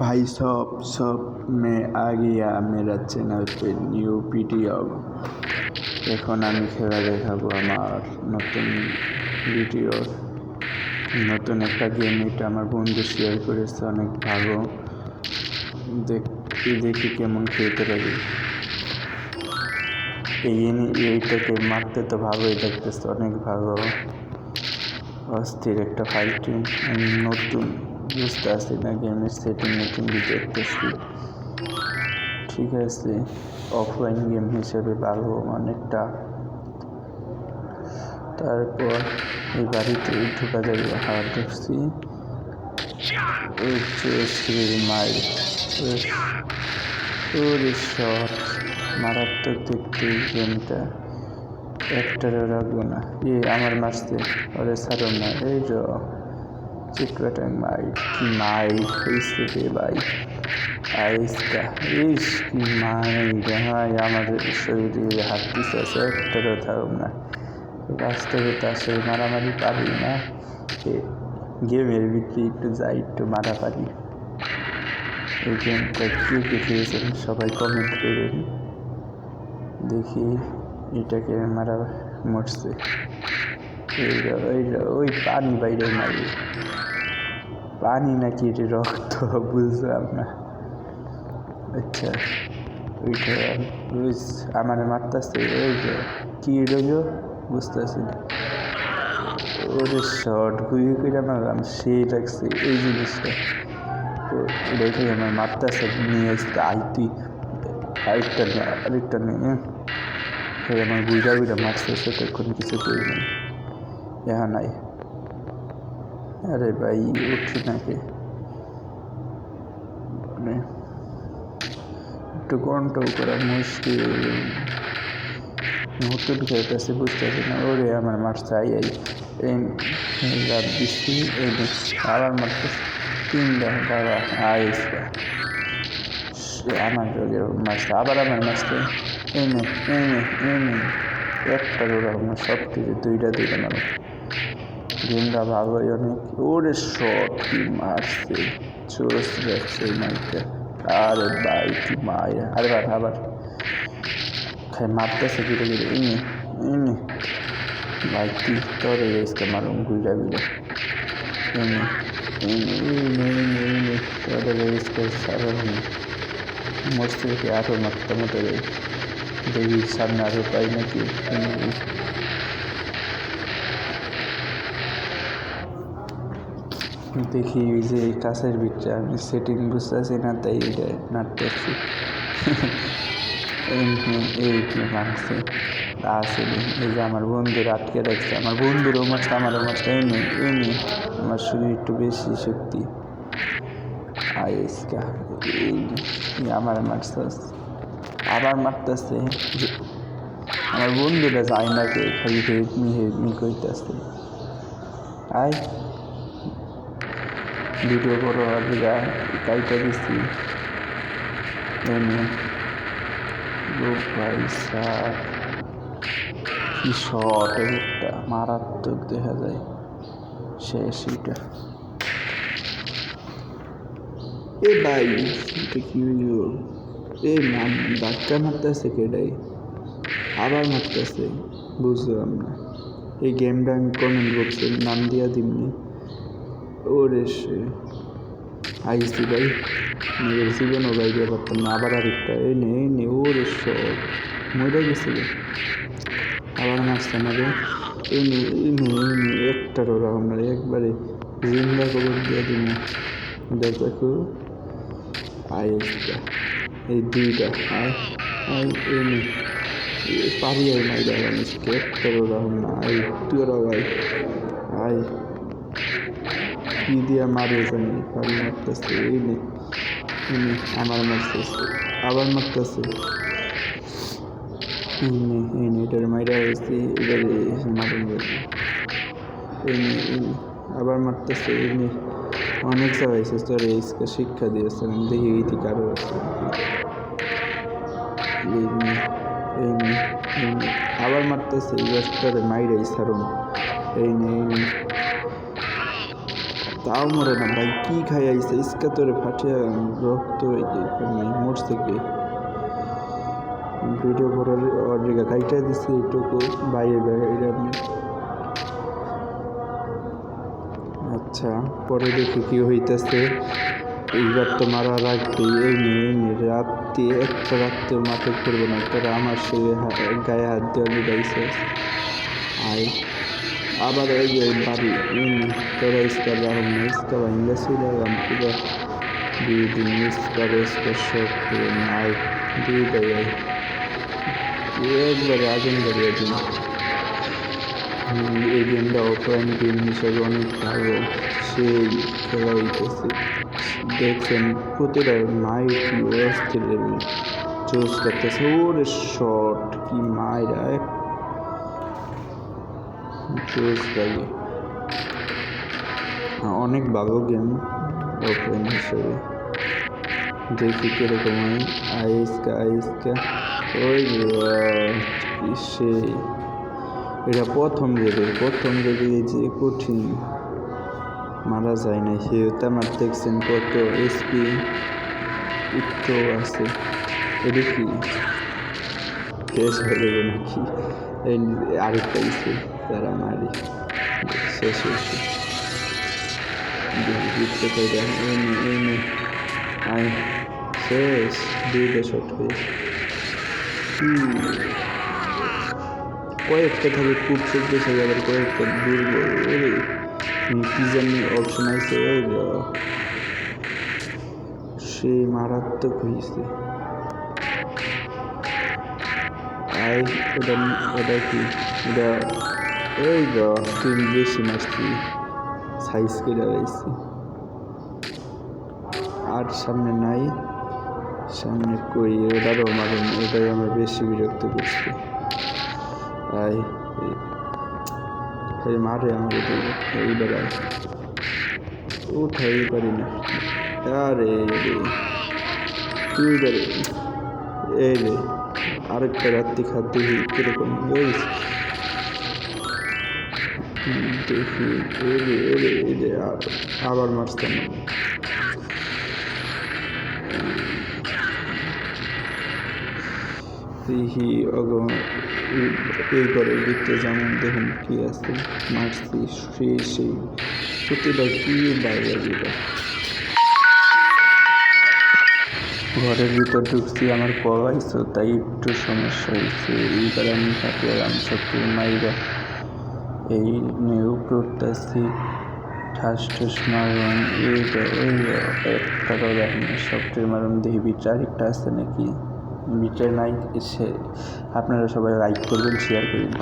भाई सब में आ गया मेरा चैनल पे নিউ ভিডিও। এখন আমি খেলা দেখাবো আমার নতুন ভিডিও, নতুন একটা গেম। এটা আমার বন্ধু শেয়ার করেছে, অনেক ভালো। দেখি কেমন খেলতে পারি। এইটাকে মারতে তো ভালোই দেখতেছে, অনেক ভালো অস্থির একটা ফাইটিং। আমি নতুন বুঝতে আসছি না, গেমের সেটিং নতুন দেখতেছি। ঠিক আছে, অফলাইন গেম হিসেবে ভালো অনেকটা। তারপর এই বাড়িতে ঢোকা যাবে, হাত দেখছি মারাত্মক দেখতে গেমটা। একটারও রাখবো না। আমার মারছে, ওরে ছাড়ো না। এই চিটকাটাং মাইট, কি মাইট হয়েছে রে ভাই। আইসটা ইস কি মাইট, হ্যাঁ আমাদের শরীরে হাত দিচ্ছে, একটারও থাকুক না। বাস্তবে তো আসলে মারামারি পারি না, গেমের ভিতরে একটু যাই, একটু মারা পারি। এই গেমটা কে খেয়েছেন সবাই কমেন্ট করেন। দেখি এটাকে মারা মরছে। ওই পানি বাইরে মারি, পানি নাকি এটা রক্ত বুঝলাম না। আচ্ছা ওইটা আমার মারতেছে, ওইটা কি রইল বুঝতেছি না। ওরে শর্ট ঘুরে মারলাম, সেই লাগছে এই জিনিসটা। তো এটাই আমার মারতেছে, নিয়ে আসতে তুই আরেকটা নেই। আমার বুঝা মারছে, সেতক্ষণ কিছু করি নাই, ইহা নাই। আরে ভাই উঠি নাকি, মানে একটু কন্ট্রোল করা মুশকিল। নতুন খেলতেছে, বুঝতেছি না। ওরে আমার মারছে, লাভ দিচ্ছি, আবার মারতে তিনটা বাবা আইসা আমার মারছে, আবার আমার মারছে। এনে একটা রোড আপনার সব থেকে দুইটা মারো। গেমটা ভালোই অনেক। ওরে শট কি মারছে, চোরস যাচ্ছে এই মাইকটা। আরে ভাই কি মায়া, আরে ভাই আবার মারতেছে ঘুরে এনে ভাই কি তোরে এসে মারুম ঘুরা এনে তোরে রেস করে সারা মরছে দেখি আরো মারতে মতো। দেখি সামনে আরো পাই নাকি। দেখি ওই যে কাছের ভিতরে আমি সেটিং বুঝতেছি না, তাই এটা নাড়তেছি। এই মারছে আসেনি। এই যে আমার বন্ধুর আটকে রাখছে, আমার বন্ধুরও মারছে, আমারও মারছে। এমনি আমার শরীর একটু বেশি শক্তি। আইসকা আমার মারছে, আবার মারতেছে। আমার বন্ধুরা যায় না, কে খালি হেডমি করতেছে। আয় ভিডিও বড় হবে, কাইটা দিচ্ছি। কি শট, একটা মারাত্মক দেখা যায়। শেষ এটা। এ ভাই এটা কি হইল? ধাক্কা মারতেছে কেডাই, আবার মারতেছে, বুঝলাম না। এই গেমটা আমি কমেন্ট বক্সে নাম দিয়া দিমনি। ওরে সে আইসি ভাই, নিজের জীবনও বাইরে পারতাম না। আবার আরেকটা এনে ওরে সব মরে গেছে। আবার মারছে না রে, এনে একটারও রাখুন না, একবারে জিন্দা কবর দিয়ে দিন। দেখো আইসটা এই দুইটা এনে পারি আর নাই দেখা নিচ্ছে, একটারও রাখুন না। তোরা ভাই কি দিয়া মারে জানি, পারি মারতেছে। আমার মারতেছে, আবার মারতেছে। এটার মাইরা হয়েছে, এবারে মারুন আবার মারতেছে। অনেক চাইছে, তোরে শিক্ষা দিয়েছে। দেখি এইটি কারো আছে, আবার মারতেছে। এই রাস্তারে মাইরাই সারুন। তাও মরে না ভাই, কি খাই আইসে ইস্কা তোরে ফাটিয়া রক্ত মরছে কি ভিডিও করার অর্ডার কাইটা দিছে এইটুকু বাইরে বাইরে। আচ্ছা পরে দেখি কি হইতেছে। এইবার তো মারা রাখবেই, এই নিয়ে রাত্রি একটা রাত্রে মাঠে করবো না, তোরা আমার সে গায়ে হাত দিয়ে গাইছে। আয় আবার এই যে বাড়ি তোরা ইস্কার রাখুন না, ইস্কা ভাঙ্গা ছিল পুরো 2 দিন ইস্কার সব করে নাই দুই ভাই একবারে আগুন বাড়িয়ে দিন। এই গেমটা অফলাইন গেম হিসাবে অনেক ভালো, সেই খেলা হইতেছে। দেখছেন প্রতিটা মায়ের কি অস্থির চোস করতেছে, ওরে শট কি মায়েরা চোস লাগে। অনেক ভালো গেম অফলাইন হিসেবে, দেখি কিরকম হয়। আইসকা ওই সেই এটা প্রথম রেগে যে কঠিন মারা যায় না, সেহেতু আমার দেখছেন কত এসপি একটু আছে। এটা কি শেষ হয়ে যাবে নাকি? আরেকটা ইসে তারা মারি শেষ হয়েছে। শেষ 2টা শট হয়েছে। কয়েকটা থাকে খুব চলতেছে, আবার কয়েকটা দুর্বল। কি জানি অপশন আছে, সে মারাত্মক হয়েছে। এটা কি এটা ওই তুমি বেশি মারছি সাইজ করে রয়েছি। আর সামনে নাই, সামনে কই ওটারও মারেন, ওটাই আমার বেশি বিরক্ত করছে। এই মারে আমার এই বেড়ায় উঠাই পারি না। আরে তুই রে এই রে আরেকটা রাত্রি খাদ্য কিরকম দেখি আবার মারতাম। এই ঘরের ভিতরে যেমন দেখুন কি আছে, মারছি সেই প্রতিটা কি বাইরে ঘরের ভিতর ঢুকছি, আমার কল আইসো তাই একটু সমস্যা হয়েছে। এইবার আমি তাকে সত্যি মাইরা এই নিয়ে উপরতেছি ঠাস ঠুস মারুন। এইটা একটা করে সবটাই মারুন, দেখি বিটা আরেকটা আছে নাকি, বিটা নাই। আপনারা সবাই লাইক করবেন, শেয়ার করবেন।